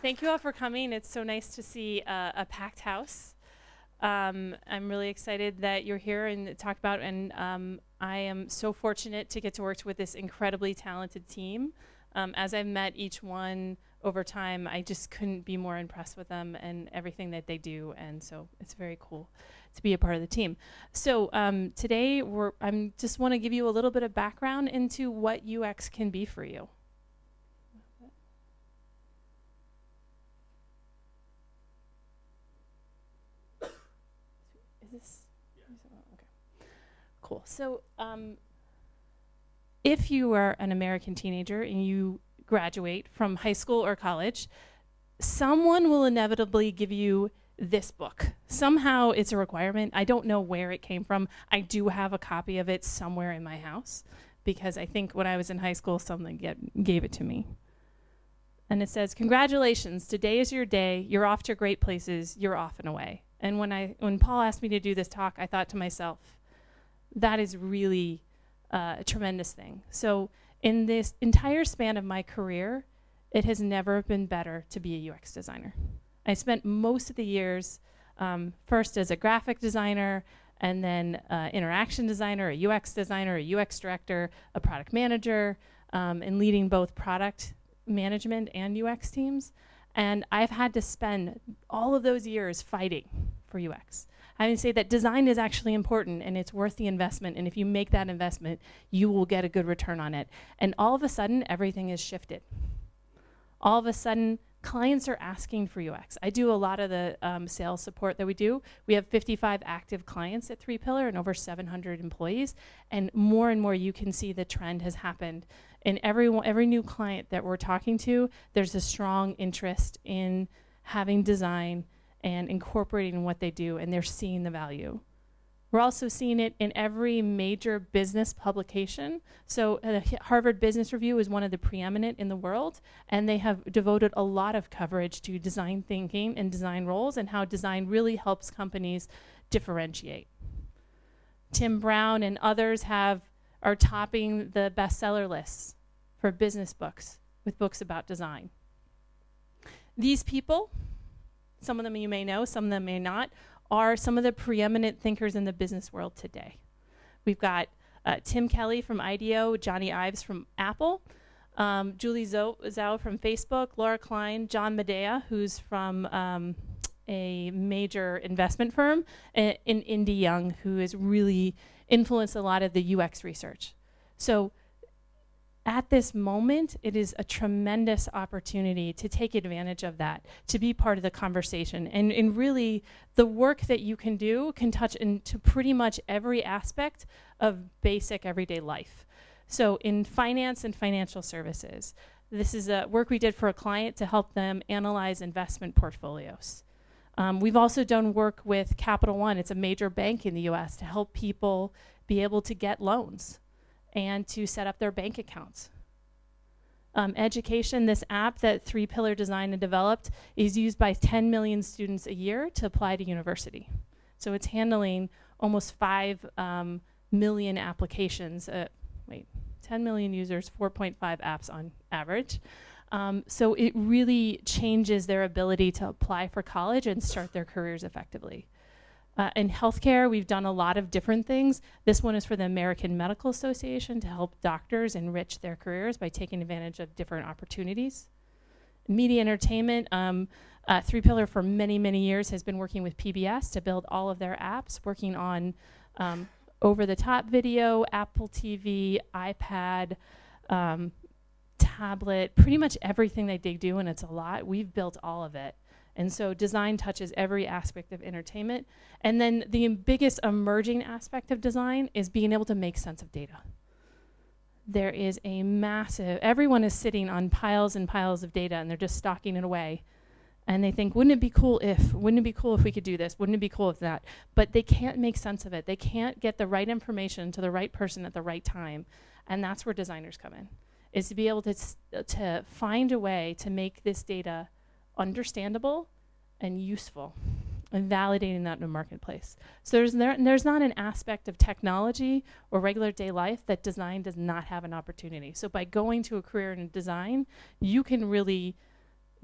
Thank you all for coming. It's so nice to see a packed house. I'm really excited that you're here and talk about, and I am so fortunate to get to work with this incredibly talented team. As I've met each one over time, I just couldn't be more impressed with them and everything that they do, and so it's very cool to be a part of the team. So today, I'm just want to give you a little bit of background into what UX can be for you. Okay. Cool. So if you are an American teenager and you graduate from high school or college, someone will inevitably give you this book. Somehow it's a requirement. I don't know where it came from. I do have a copy of it somewhere in my house because I think when I was in high school, someone gave it to me. And it says, "Congratulations, today is your day. You're off to great places. You're off and away." And when Paul asked me to do this talk, I thought to myself, that is really a tremendous thing. So in this entire span of my career, it has never been better to be a UX designer. I spent most of the years first as a graphic designer, and then interaction designer, a UX designer, a UX director, a product manager, and leading both product management and UX teams. And I've had to spend all of those years fighting for UX. I would say that design is actually important and it's worth the investment. And if you make that investment, you will get a good return on it. And all of a sudden, everything is shifted. All of a sudden, clients are asking for UX. I do a lot of the sales support that we do. We have 55 active clients at 3Pillar and over 700 employees. And more you can see the trend has happened. And every new client that we're talking to, there's a strong interest in having design and incorporating what they do, and they're seeing the value. We're also seeing it in every major business publication. So Harvard Business Review is one of the preeminent in the world, and they have devoted a lot of coverage to design thinking and design roles and how design really helps companies differentiate. Tim Brown and others are topping the bestseller lists for business books with books about design. These people, some of them you may know, some of them may not, are some of the preeminent thinkers in the business world today. We've got Tim Kelly from IDEO, Johnny Ives from Apple, Julie Zhao from Facebook, Laura Klein, John Medea, who's from a major investment firm, and Indy Young, who has really influenced a lot of the UX research. So at this moment, it is a tremendous opportunity to take advantage of that, to be part of the conversation. And really, the work that you can do can touch into pretty much every aspect of basic everyday life. So in finance and financial services, this is work we did for a client to help them analyze investment portfolios. We've also done work with Capital One. It's a major bank in the US to help people be able to get loans and to set up their bank accounts. Education, this app that 3Pillar designed and developed is used by 10 million students a year to apply to university. So it's handling almost 5 million applications. 10 million users, 4.5 apps on average. So it really changes their ability to apply for college and start their careers effectively. In healthcare, we've done a lot of different things. This one is for the American Medical Association to help doctors enrich their careers by taking advantage of different opportunities. Media entertainment, 3Pillar for many, many years has been working with PBS to build all of their apps, working on over-the-top video, Apple TV, iPad, tablet, pretty much everything that they do, and it's a lot. We've built all of it. And so design touches every aspect of entertainment. And then the biggest emerging aspect of design is being able to make sense of data. There is a everyone is sitting on piles and piles of data and they're just stocking it away. And they think, wouldn't it be cool if we could do this? Wouldn't it be cool if that? But they can't make sense of it. They can't get the right information to the right person at the right time. And that's where designers come in, is to be able to find a way to make this data understandable and useful, and validating that in the marketplace. So there's not an aspect of technology or regular day life that design does not have an opportunity. So by going to a career in design, you can really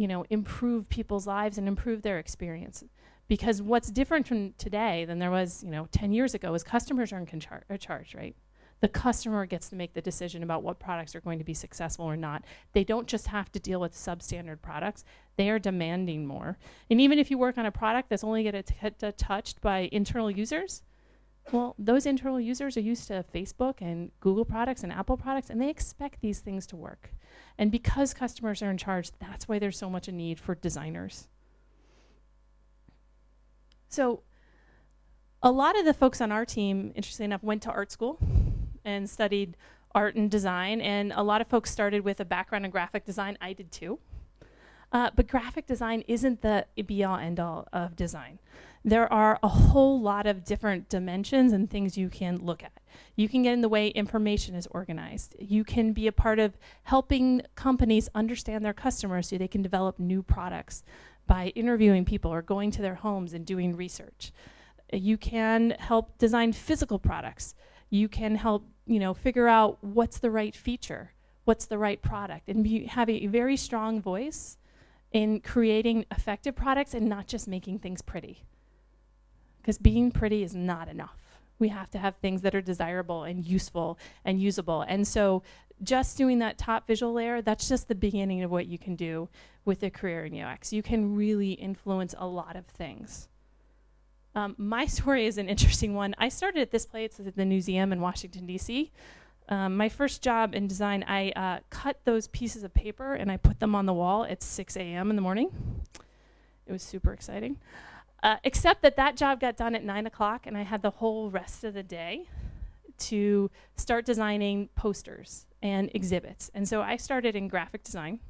improve people's lives and improve their experience. Because what's different from today than there was, 10 years ago is customers are in charge, right? The customer gets to make the decision about what products are going to be successful or not. They don't just have to deal with substandard products. They are demanding more. And even if you work on a product that's only going to get touched by internal users, well, those internal users are used to Facebook and Google products and Apple products, and they expect these things to work. And because customers are in charge, that's why there's so much a need for designers. So a lot of the folks on our team, interestingly enough, went to art school and studied art and design, and a lot of folks started with a background in graphic design. I did too. But graphic design isn't the be-all, end-all of design. There are a whole lot of different dimensions and things you can look at. You can get in the way information is organized. You can be a part of helping companies understand their customers so they can develop new products by interviewing people or going to their homes and doing research. You can help design physical products. You can help, figure out what's the right feature, what's the right product, and have a very strong voice in creating effective products and not just making things pretty. Because being pretty is not enough. We have to have things that are desirable and useful and usable. And so just doing that top visual layer, that's just the beginning of what you can do with a career in UX. You can really influence a lot of things. My story is an interesting one. I started at this place at the museum in Washington, D.C. My first job in design, I cut those pieces of paper and I put them on the wall at 6 a.m. in the morning. It was super exciting. Except that job got done at 9 o'clock and I had the whole rest of the day to start designing posters and exhibits. And so I started in graphic design.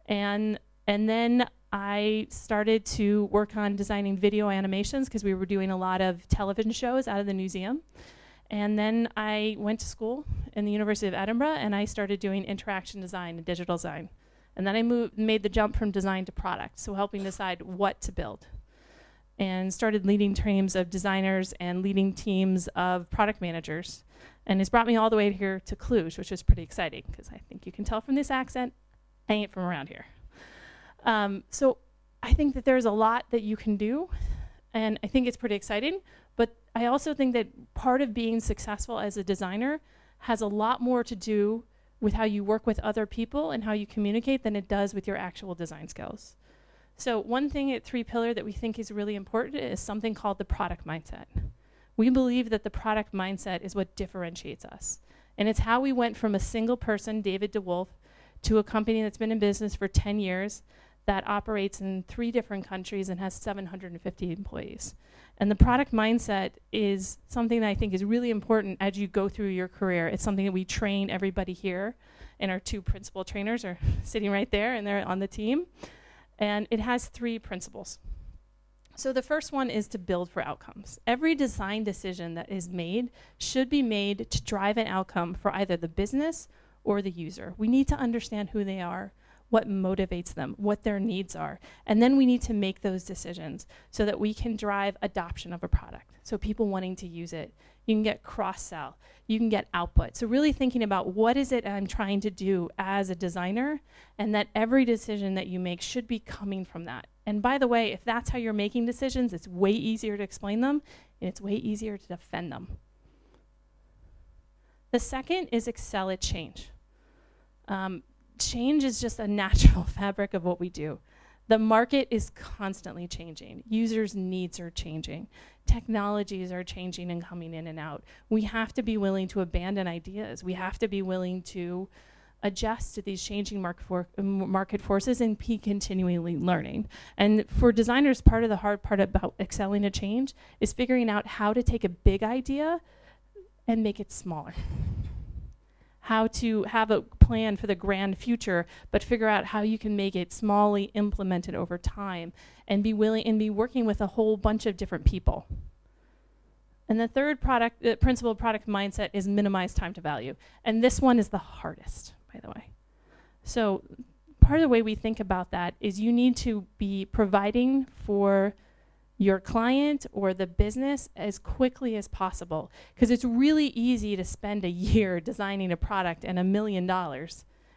And then I started to work on designing video animations because we were doing a lot of television shows out of the museum. And then I went to school in the University of Edinburgh and I started doing interaction design and digital design. And then I made the jump from design to product, so helping decide what to build. And started leading teams of designers and leading teams of product managers. And it's brought me all the way here to Cluj, which is pretty exciting because I think you can tell from this accent, I ain't from around here. So I think that there's a lot that you can do, and I think it's pretty exciting, but I also think that part of being successful as a designer has a lot more to do with how you work with other people and how you communicate than it does with your actual design skills. So one thing at 3Pillar that we think is really important is something called the product mindset. We believe that the product mindset is what differentiates us. And it's how we went from a single person, David DeWolf, to a company that's been in business for 10 years that operates in 3 different countries and has 750 employees. And the product mindset is something that I think is really important as you go through your career. It's something that we train everybody here, and our 2 principal trainers are sitting right there and they're on the team. And it has 3 principles. So the first one is to build for outcomes. Every design decision that is made should be made to drive an outcome for either the business or the user. We need to understand who they are, what motivates them, what their needs are. And then we need to make those decisions so that we can drive adoption of a product. So people wanting to use it. You can get cross-sell. You can get output. So really thinking about what is it I'm trying to do as a designer, and that every decision that you make should be coming from that. And by the way, if that's how you're making decisions, it's way easier to explain them, and it's way easier to defend them. The second is excel at change. Change is just a natural fabric of what we do. The market is constantly changing. Users' needs are changing. Technologies are changing and coming in and out. We have to be willing to abandon ideas. We have to be willing to adjust to these changing market forces and be continually learning. And for designers, part of the hard part about excelling at change is figuring out how to take a big idea and make it smaller. How to have a plan for the grand future, but figure out how you can make it smallly implemented over time and be working with a whole bunch of different people. And the third principle product mindset is minimize time to value. And this one is the hardest, by the way. So part of the way we think about that is you need to be providing for your client or the business as quickly as possible, because it's really easy to spend a year designing a product and $1 million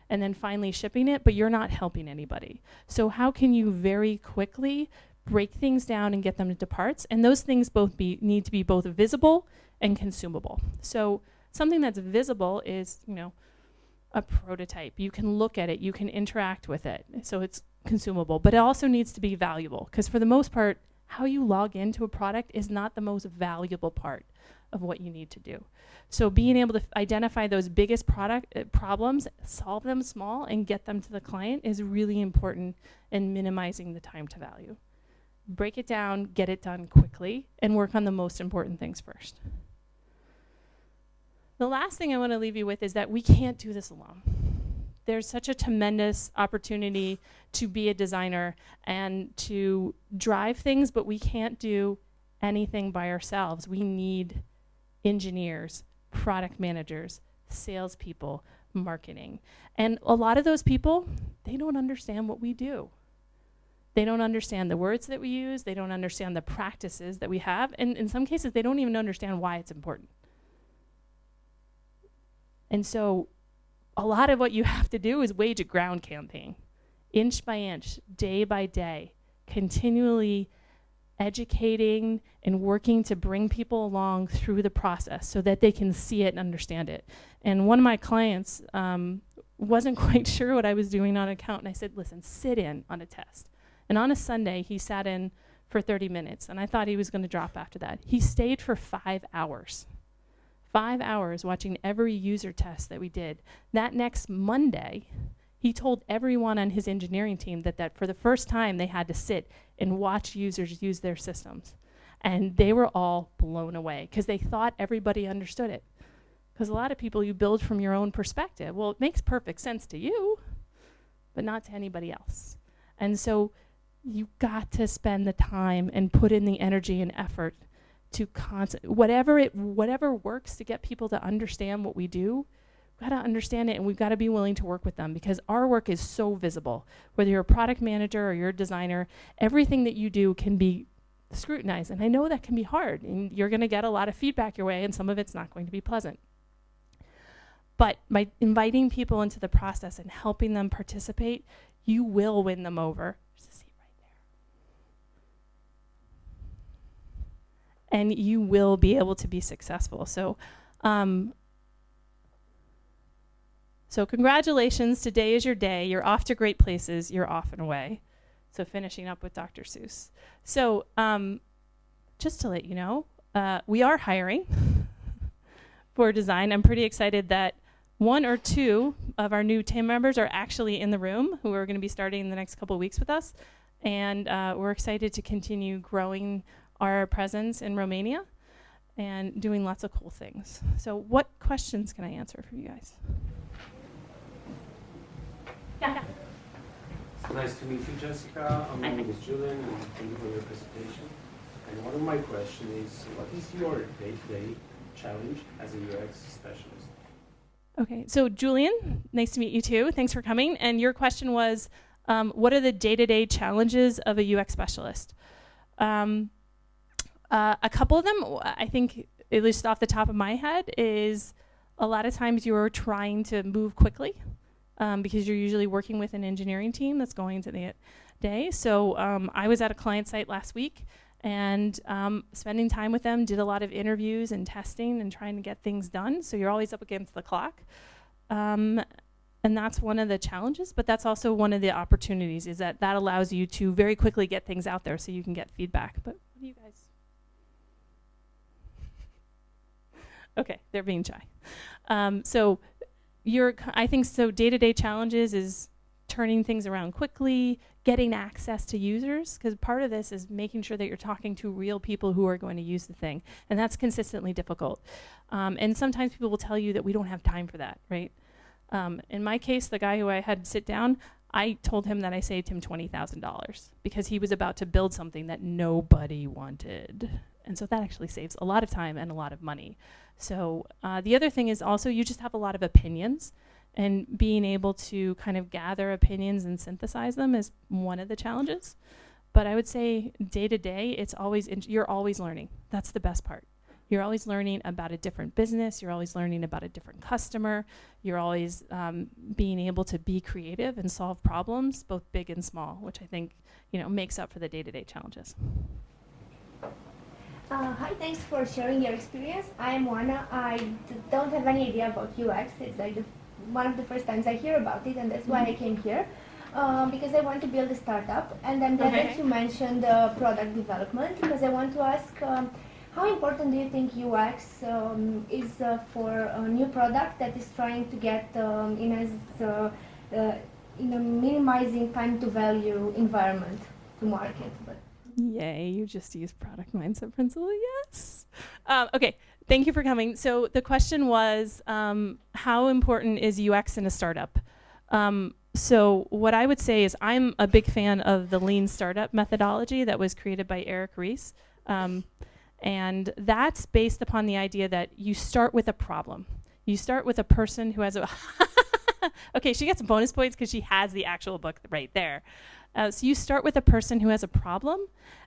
and then finally shipping it, but you're not helping anybody. So how can you very quickly break things down and get them into parts? And those things need to be both visible and consumable. So something that's visible is, a prototype. You can look at it, you can interact with it, so it's consumable. But it also needs to be valuable, because for the most part, how you log into a product is not the most valuable part of what you need to do. So being able to identify those biggest problems, solve them small, and get them to the client is really important in minimizing the time to value. Break it down, get it done quickly, and work on the most important things first. The last thing I want to leave you with is that we can't do this alone. There's such a tremendous opportunity to be a designer and to drive things, but we can't do anything by ourselves. We need engineers, product managers, salespeople, marketing. And a lot of those people, they don't understand what we do. They don't understand the words that we use. They don't understand the practices that we have. And in some cases, they don't even understand why it's important. And so a lot of what you have to do is wage a ground campaign, inch by inch, day by day, continually educating and working to bring people along through the process so that they can see it and understand it. And one of my clients wasn't quite sure what I was doing on account, and I said, listen, sit in on a test. And on a Sunday, he sat in for 30 minutes, and I thought he was going to drop after that. He stayed for 5 hours. 5 hours watching every user test that we did. That next Monday, he told everyone on his engineering team that for the first time they had to sit and watch users use their systems. And they were all blown away because they thought everybody understood it. Because a lot of people, you build from your own perspective. Well, it makes perfect sense to you, but not to anybody else. And so you've got to spend the time and put in the energy and effort to whatever works to get people to understand what we do. We've got to understand it, and we've got to be willing to work with them, because our work is so visible. Whether you're a product manager or you're a designer, everything that you do can be scrutinized, and I know that can be hard, and you're going to get a lot of feedback your way, and some of it's not going to be pleasant. But by inviting people into the process and helping them participate, you will win them over. And you will be able to be successful. So congratulations, today is your day. You're off to great places, you're off and away. So finishing up with Dr. Seuss. So just to let you know, we are hiring for design. I'm pretty excited that 1 or 2 of our new team members are actually in the room who are going to be starting in the next couple of weeks with us. And we're excited to continue growing our presence in Romania and doing lots of cool things. So what questions can I answer for you guys? Yeah. It's nice to meet you, Jessica. My name is Julian, and thank you for your presentation. And one of my questions is, what is your day-to-day challenge as a UX specialist? Okay, so Julian, nice to meet you too. Thanks for coming. And your question was, what are the day-to-day challenges of a UX specialist? A couple of them, I think, at least off the top of my head, is a lot of times you're trying to move quickly because you're usually working with an engineering team that's going to the day. So I was at a client site last week and spending time with them, did a lot of interviews and testing and trying to get things done. So you're always up against the clock. And that's one of the challenges, but that's also one of the opportunities, is that allows you to very quickly get things out there so you can get feedback. But what do you guys? Okay, they're being shy. So I think day-to-day challenges is turning things around quickly, getting access to users, because part of this is making sure that you're talking to real people who are going to use the thing, and that's consistently difficult. And sometimes people will tell you that we don't have time for that, right? In my case, the guy who I had sit down, I told him that I saved him $20,000 because he was about to build something that nobody wanted. And so that actually saves a lot of time and a lot of money. So the other thing is also you just have a lot of opinions, and being able to kind of gather opinions and synthesize them is one of the challenges. But I would say day to day, it's always you're always learning. That's the best part. You're always learning about a different business. You're always learning about a different customer. You're always being able to be creative and solve problems, both big and small, which I think makes up for the day-to-day challenges. Hi, thanks for sharing your experience. I am Juana. I don't have any idea about UX. It's like one of the first times I hear about it, and that's why I came here. Because I want to build a startup, and I'm glad that you mentioned product development, because I want to ask how important do you think UX is for a new product that is trying to get in a minimizing time to value environment to market? But yay, you just used product mindset principle, yes. Okay, thank you for coming. So the question was, how important is UX in a startup? So what I would say is I'm a big fan of the lean startup methodology that was created by Eric Ries. And that's based upon the idea that you start with a problem. You start with a person who has a... Okay, she gets bonus points because she has the actual book right there. So you start with a person who has a problem,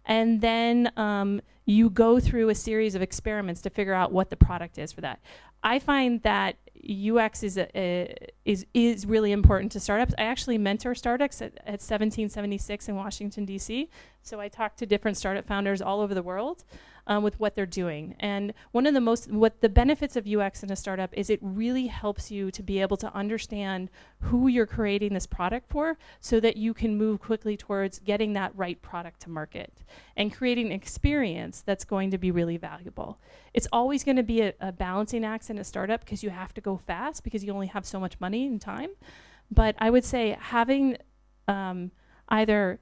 and then you go through a series of experiments to figure out what the product is for that. I find that UX is really important to startups. I actually mentor startups at 1776 in Washington, D.C., so I talk to different startup founders all over the world with what they're doing. And one of the benefits of UX in a startup is it really helps you to be able to understand who you're creating this product for, so that you can move quickly towards getting that right product to market and creating an experience that's going to be really valuable. It's always going to be a balancing act in a startup, because you have to go fast because you only have so much money and time. But I would say having either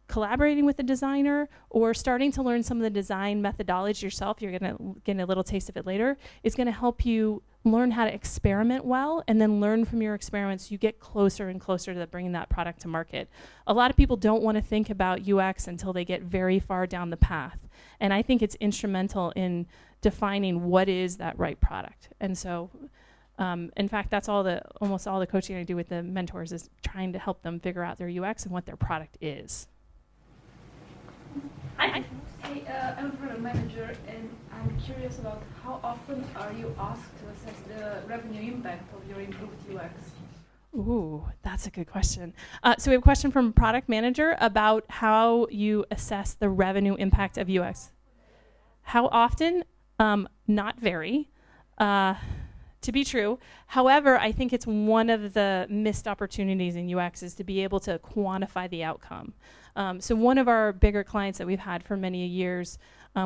collaborating with a designer or starting to learn some of the design methodology yourself, you're going to get a little taste of it later, is going to help you learn how to experiment well, and then learn from your experiments. You get closer and closer to bringing that product to market. A lot of people don't want to think about UX until they get very far down the path. And I think it's instrumental in defining what is that right product. And so, in fact, that's almost all the coaching I do with the mentors is trying to help them figure out their UX and what their product is. Hey, I'm a product manager, and I'm curious about how often are you asked to assess the revenue impact of your improved UX? Ooh, that's a good question. So we have a question from a product manager about how you assess the revenue impact of UX. How often? Not very. To be true. However, I think it's one of the missed opportunities in UX is to be able to quantify the outcome. So one of our bigger clients that we've had for many years,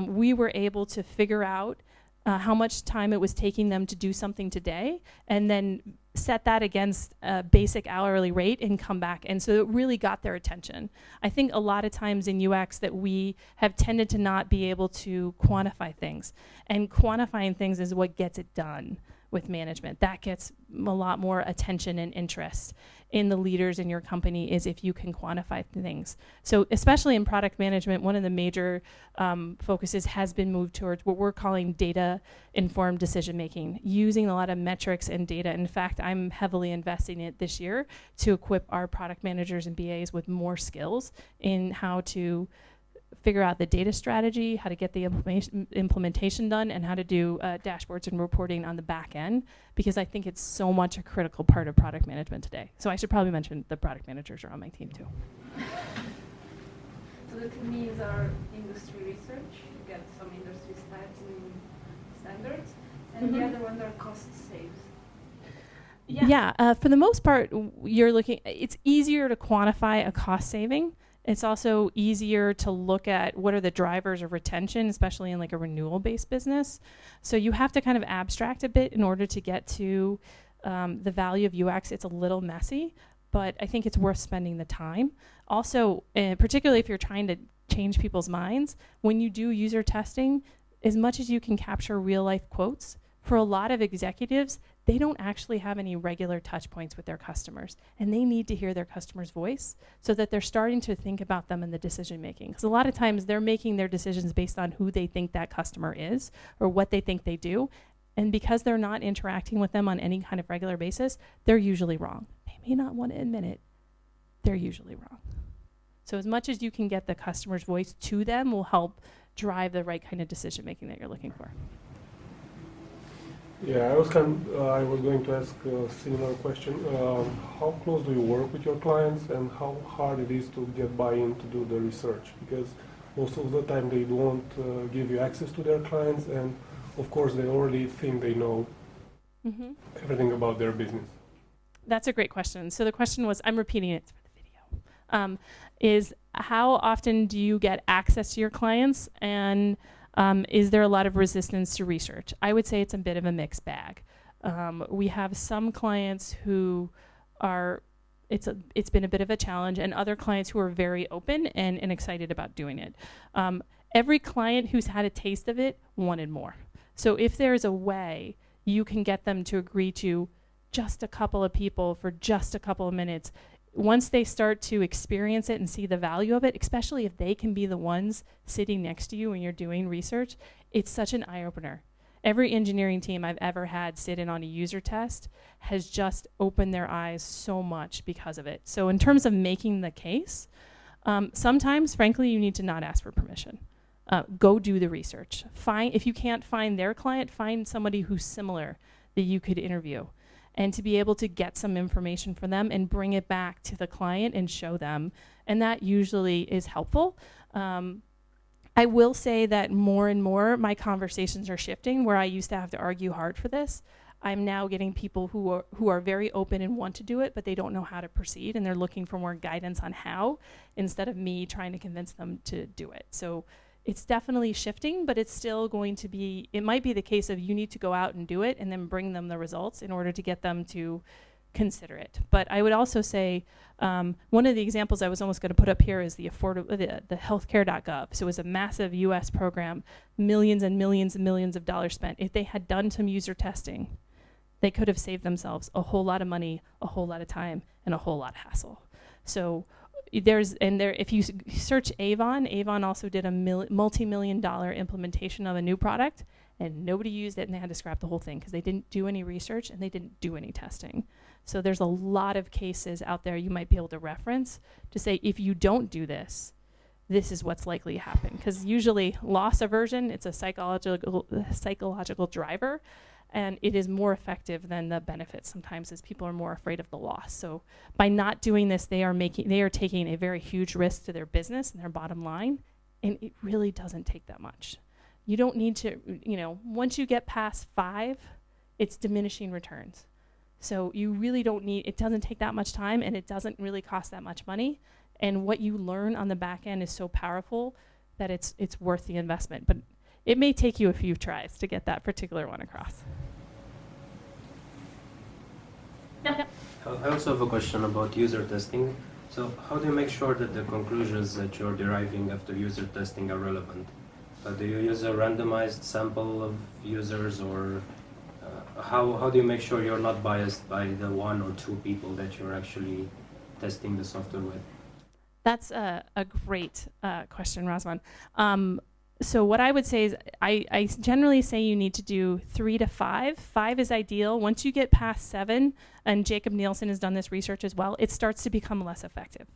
we were able to figure out how much time it was taking them to do something today, and then set that against a basic hourly rate and come back. And so it really got their attention. I think a lot of times in UX that we have tended to not be able to quantify things. And quantifying things is what gets it done with management. That gets a lot more attention and interest in the leaders in your company, is if you can quantify things. So especially in product management, one of the major focuses has been moved towards what we're calling data-informed decision-making, using a lot of metrics and data. In fact, I'm heavily investing in it this year to equip our product managers and BAs with more skills in how to figure out the data strategy, how to get the implementation done, and how to do dashboards and reporting on the back end, because I think it's so much a critical part of product management today. So I should probably mention the product managers are on my team too. So the techniques are industry research, you get some industry stats and standards, and the other ones are cost saves. Yeah, for the most part, it's easier to quantify a cost saving. It's also easier to look at what are the drivers of retention, especially in like a renewal-based business. So you have to kind of abstract a bit in order to get to the value of UX. It's a little messy, but I think it's worth spending the time. Also, particularly if you're trying to change people's minds, when you do user testing, as much as you can capture real-life quotes, for a lot of executives, they don't actually have any regular touch points with their customers, and they need to hear their customer's voice so that they're starting to think about them in the decision making. Because a lot of times they're making their decisions based on who they think that customer is or what they think they do, and because they're not interacting with them on any kind of regular basis, they're usually wrong. They may not want to admit it, they're usually wrong. So as much as you can get the customer's voice to them will help drive the right kind of decision making that you're looking for. Yeah, I was going to ask a similar question. How close do you work with your clients, and how hard it is to get buy-in to do the research? Because most of the time they don't give you access to their clients, and of course they already think they know everything about their business. That's a great question. So the question was, I'm repeating it for the video, is how often do you get access to your clients, and is there a lot of resistance to research? I would say it's a bit of a mixed bag. We have some clients who are, it's been a bit of a challenge, and other clients who are very open and excited about doing it. Every client who's had a taste of it wanted more. So if there's a way you can get them to agree to just a couple of people for just a couple of minutes, once they start to experience it and see the value of it, especially if they can be the ones sitting next to you when you're doing research, it's such an eye-opener. Every engineering team I've ever had sit in on a user test has just opened their eyes so much because of it. So in terms of making the case, sometimes, frankly, you need to not ask for permission. Go do the research. If you can't find their client, find somebody who's similar that you could interview, and to be able to get some information from them and bring it back to the client and show them. And that usually is helpful. I will say that more and more my conversations are shifting, where I used to have to argue hard for this. I'm now getting people who are very open and want to do it, but they don't know how to proceed, and they're looking for more guidance on how, instead of me trying to convince them to do it. So it's definitely shifting, but it's still going to be, it might be the case of you need to go out and do it and then bring them the results in order to get them to consider it. But I would also say, one of the examples I was almost going to put up here is the healthcare.gov. So it was a massive US program, millions and millions and millions of dollars spent. If they had done some user testing, they could have saved themselves a whole lot of money, a whole lot of time, and a whole lot of hassle. So if you search Avon also did a multi-million-dollar implementation of a new product, and nobody used it, and they had to scrap the whole thing because they didn't do any research and they didn't do any testing. So there's a lot of cases out there you might be able to reference to say, if you don't do this, this is what's likely to happen. Because usually loss aversion, it's a psychological driver, and it is more effective than the benefits sometimes, as people are more afraid of the loss. So by not doing this, they are taking a very huge risk to their business and their bottom line, and it really doesn't take that much. You don't need to, once you get past 5, it's diminishing returns. So you really don't need, it doesn't take that much time, and it doesn't really cost that much money. And what you learn on the back end is so powerful that it's worth the investment. But it may take you a few tries to get that particular one across. I also have a question about user testing. So how do you make sure that the conclusions that you're deriving after user testing are relevant? Do you use a randomized sample of users, or how do you make sure you're not biased by the 1 or 2 people that you're actually testing the software with? That's a great question, Razvan. So what I would say is I generally say you need to do 3 to 5. 5 is ideal. Once you get past 7, and Jacob Nielsen has done this research as well, it starts to become less effective.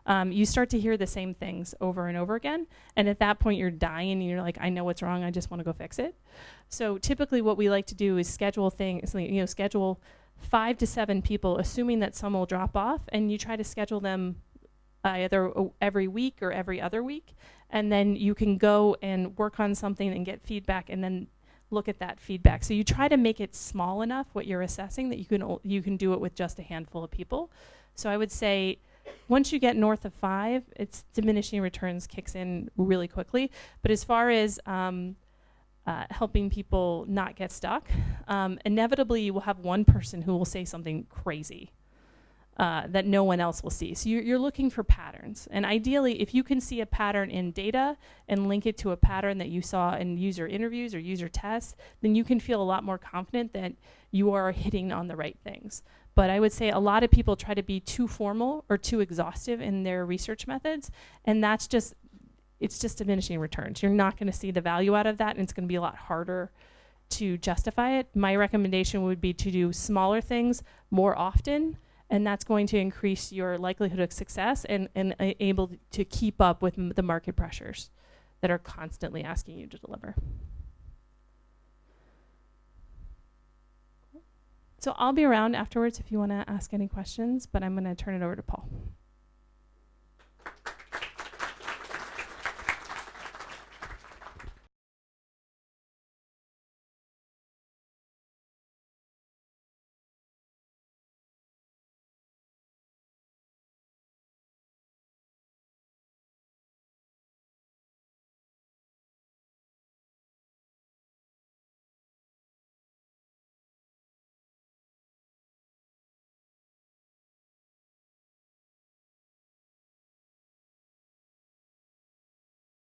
You start to hear the same things over and over again, and at that point you're dying and you're like, I know what's wrong, I just want to go fix it. So typically what we like to do is schedule things, schedule 5 to 7 people, assuming that some will drop off, and you try to schedule them either every week or every other week, and then you can go and work on something and get feedback and then look at that feedback. So you try to make it small enough, what you're assessing, that you can do it with just a handful of people. So I would say once you get north of 5, it's diminishing returns kicks in really quickly. But as far as helping people not get stuck, inevitably you will have one person who will say something crazy that no one else will see. So you're looking for patterns. And ideally, if you can see a pattern in data and link it to a pattern that you saw in user interviews or user tests, then you can feel a lot more confident that you are hitting on the right things. But I would say a lot of people try to be too formal or too exhaustive in their research methods, and it's just diminishing returns. You're not going to see the value out of that, and it's going to be a lot harder to justify it. My recommendation would be to do smaller things more often, and that's going to increase your likelihood of success and able to keep up with the market pressures that are constantly asking you to deliver. So I'll be around afterwards if you want to ask any questions, but I'm going to turn it over to Paul.